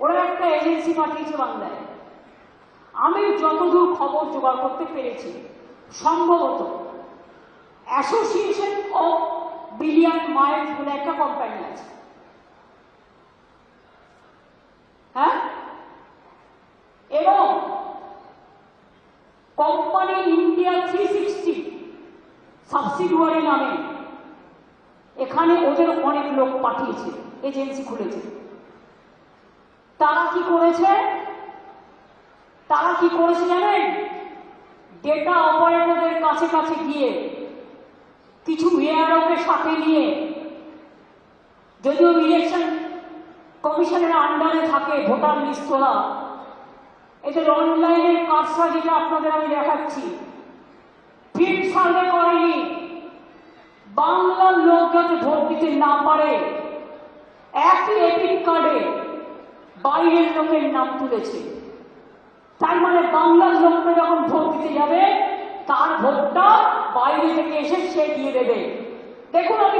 ওরা একটা এজেন্সি পাঠিয়েছে বাংলায়। আমি যতদূর খবর জোগাড় করতে পেরেছি, সম্ভবত অ্যাসোসিয়েশন অফ বিলিয়ন মাইলস বলে একটা কোম্পানি আছে। হ্যাঁ, এবং কোম্পানি ইন্ডিয়া 360 সাবসিডিয়ারি নামে এখানে ওদের অনেক লোক পাঠিয়েছে, এজেন্সি খুলেছে। তারা কি করেছে জানেন? ডেটা অপারেটরদের কাছে কাছে গিয়ে কিছু ভিআরওকে সাথে নিয়ে, যদিও ইলেকশন কমিশনের আন্ডারে থাকে ভোটার লিস্ট তোলা, এদের অনলাইনের কাজটা যেটা আপনাদের আমি দেখাচ্ছি, ফিল্ড সার্ভে করেনি। বাংলার লোক যাতে ভোট দিতে না পারে, একই এপিক কার্ডে বাইরের লোকের নাম তুলেছে। তার মানে বাংলার লোকটা যখন ভোট দিতে যাবে, তার ভোটটা বাইরে থেকে এসে সে দিয়ে দেবে। দেখুন, আমি